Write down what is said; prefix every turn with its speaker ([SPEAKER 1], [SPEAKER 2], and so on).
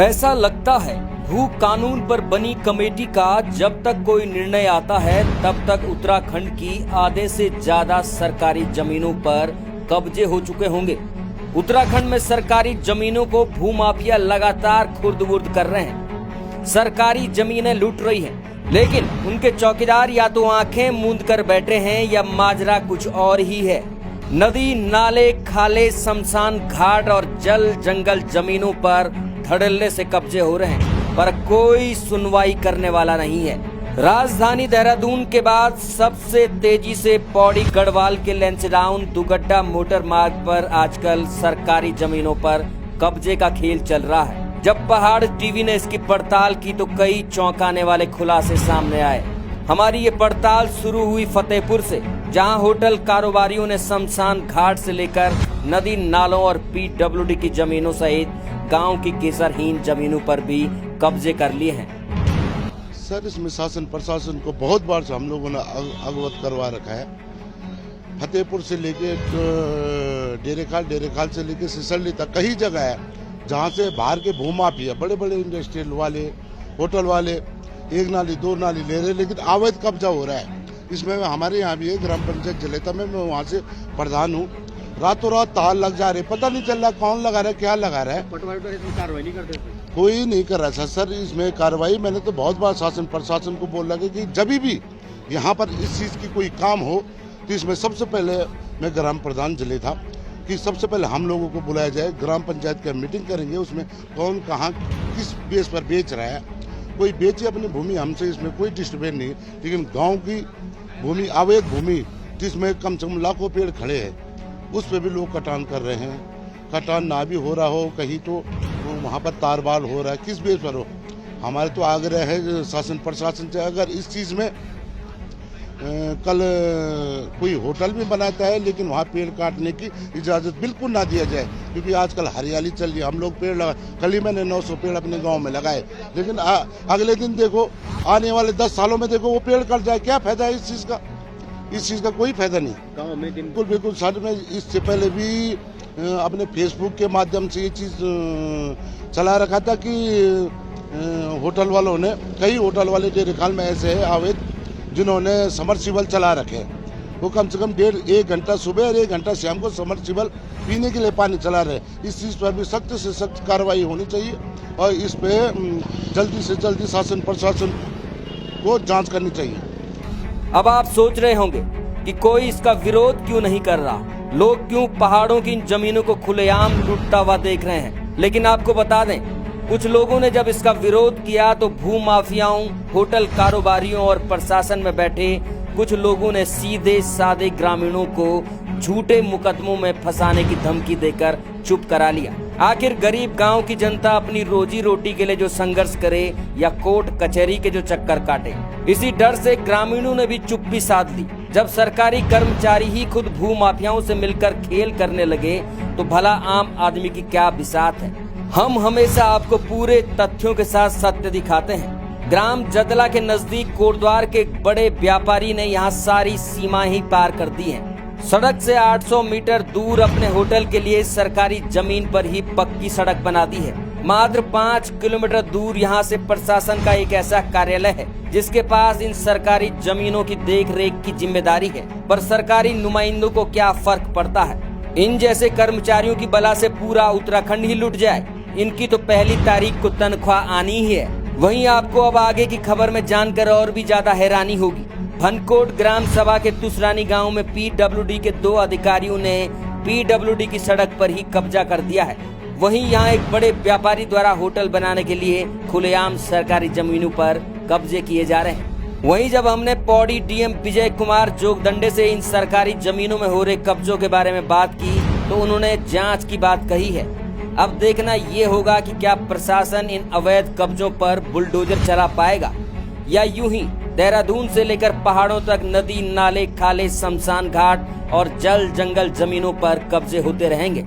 [SPEAKER 1] ऐसा लगता है भू कानून पर बनी कमेटी का जब तक कोई निर्णय आता है तब तक उत्तराखंड की आधे से ज्यादा सरकारी जमीनों पर कब्जे हो चुके होंगे। उत्तराखंड में सरकारी जमीनों को भूमाफिया लगातार खुर्द-बुर्द कर रहे हैं। सरकारी जमीनें लूट रही हैं, लेकिन उनके चौकीदार या तो आंखें मूंद कर बैठे हैं या माजरा कुछ और ही है। नदी, नाले, खाले, शमशान घाट और जल जंगल जमीनों पर धड़ल्ले से कब्जे हो रहे हैं, पर कोई सुनवाई करने वाला नहीं है। राजधानी देहरादून के बाद सबसे तेजी से पौड़ी गढ़वाल के लैंसडाउन दुगड्डा मोटर मार्ग पर आजकल सरकारी जमीनों पर कब्जे का खेल चल रहा है। जब पहाड़ टीवी ने इसकी पड़ताल की तो कई चौंकाने वाले खुलासे सामने आए। हमारी ये पड़ताल शुरू हुई फतेहपुर से, जहां होटल कारोबारियों ने शमशान घाट से लेकर नदी नालों और पीडब्ल्यूडी की जमीनों सहित गांव की केसरहीन जमीनों पर भी कब्जे कर लिए हैं।
[SPEAKER 2] सर, इसमें शासन प्रशासन को बहुत बार से हम लोगों ने अवगत करवा रखा है। फतेहपुर से लेके डेरेखाल से लेके सिसरली तक कई जगह है जहाँ से बाहर के भूमाफिया, बड़े बड़े इंडस्ट्रियल वाले, होटल वाले एक नाली दो नाली ले रहे, लेकिन अवैध कब्जा हो रहा है। इसमें हमारे यहाँ भी है ग्राम पंचायत जलेता में, मैं वहाँ से प्रधान हूँ। रातों रात तार लग जा रहे, पता नहीं चल रहा कौन लगा रहा है, क्या लगा रहा है।
[SPEAKER 3] कार्रवाई नहीं करते,
[SPEAKER 2] कोई नहीं कर रहा सर इसमें कार्रवाई। मैंने तो बहुत बार शासन प्रशासन को बोल रहा कि जब भी यहाँ पर इस चीज़ की कोई काम हो तो इसमें सबसे पहले, मैं ग्राम प्रधान जिले था, कि सबसे पहले हम लोगों को बुलाया जाए, ग्राम पंचायत का मीटिंग करेंगे, उसमें कौन कहाँ किस बेस पर बेच रहा है। कोई बेचे अपनी भूमि, हमसे इसमें कोई डिस्टर्बेंस नहीं, लेकिन गाँव की भूमि, अवैध भूमि जिसमें कम से कम लाखों पेड़ खड़े हैं, उस पर भी लोग कटान कर रहे हैं। कटान ना भी हो रहा हो कहीं तो वहाँ पर तारबाल हो रहा है, किस बेस पर हो। हमारे तो आग्रह है शासन प्रशासन से, अगर इस चीज़ में कल कोई होटल भी बनाता है लेकिन वहाँ पेड़ काटने की इजाज़त बिल्कुल ना दिया जाए, क्योंकि आजकल हरियाली चल रही है। हम लोग पेड़ लगा, कल ही मैंने 900 पेड़ अपने गांव में लगाए, लेकिन अगले दिन देखो, आने वाले 10 सालों में देखो वो पेड़ कट जाए, क्या फायदा है इस चीज़ का? इस चीज़ का कोई फायदा नहीं
[SPEAKER 3] गाँव में।
[SPEAKER 2] बिल्कुल सर, मैं इससे पहले भी अपने फेसबुक के माध्यम से ये चीज़ चला रखा था कि होटल वालों ने, कई होटल वाले डेरेखाल में ऐसे है अवैध, जिन्होंने समरसीबल चला रखे। वो कम से कम 1.5 घंटा सुबह और 1 घंटा शाम को समरसीबल पीने के लिए पानी चला रहे। इस चीज़ पर भी सख्त से सख्त कार्रवाई होनी चाहिए और इस पे जल्दी से जल्दी शासन प्रशासन को जांच करनी चाहिए।
[SPEAKER 1] अब आप सोच रहे होंगे कि कोई इसका विरोध क्यों नहीं कर रहा, लोग क्यों पहाड़ों की इन जमीनों को खुलेआम लूटता हुआ देख रहे हैं। लेकिन आपको बता दें, कुछ लोगों ने जब इसका विरोध किया तो भूमाफियाओं, होटल कारोबारियों और प्रशासन में बैठे कुछ लोगों ने सीधे साधे ग्रामीणों को झूठे मुकदमों में फंसाने की धमकी देकर चुप करा लिया। आखिर गरीब गांव की जनता अपनी रोजी रोटी के लिए जो संघर्ष करे या कोर्ट कचहरी के जो चक्कर काटे, इसी डर से ग्रामीणों ने भी चुप्पी साध ली। जब सरकारी कर्मचारी ही खुद भूमाफियाओं से मिलकर खेल करने लगे तो भला आम आदमी की क्या बिसात है। हम हमेशा आपको पूरे तथ्यों के साथ सत्य दिखाते हैं। ग्राम जदला के नजदीक कोटद्वार के बड़े व्यापारी ने यहाँ सारी सीमा ही पार कर दी है। सड़क से 800 मीटर दूर अपने होटल के लिए सरकारी जमीन पर ही पक्की सड़क बना दी है। मात्र 5 किलोमीटर दूर यहाँ से प्रशासन का एक ऐसा कार्यालय है जिसके पास इन सरकारी जमीनों की देख रेख की जिम्मेदारी है, पर सरकारी नुमाइंदों को क्या फर्क पड़ता है। इन जैसे कर्मचारियों की बला से पूरा उत्तराखंड ही लुट जाए, इनकी तो पहली तारीख को तनख्वाह आनी ही है। वहीं आपको अब आगे की खबर में जानकर और भी ज्यादा हैरानी होगी। भनकोट ग्राम सभा के तुसरानी गांव में पीडब्ल्यूडी के 2 अधिकारियों ने पीडब्ल्यूडी की सड़क पर ही कब्जा कर दिया है। वहीं यहाँ एक बड़े व्यापारी द्वारा होटल बनाने के लिए खुलेआम सरकारी जमीनों पर कब्जे किए जा रहे हैं। वहीं जब हमने पौड़ी डीएम विजय कुमार जोगदंडे से इन सरकारी जमीनों में हो रहे कब्जों के बारे में बात की तो उन्होंने जांच की बात कही है। अब देखना ये होगा कि क्या प्रशासन इन अवैध कब्जों पर बुलडोजर चला पाएगा या यूं ही देहरादून से लेकर पहाड़ों तक नदी, नाले, खाले, शमशान घाट और जल जंगल जमीनों पर कब्जे होते रहेंगे।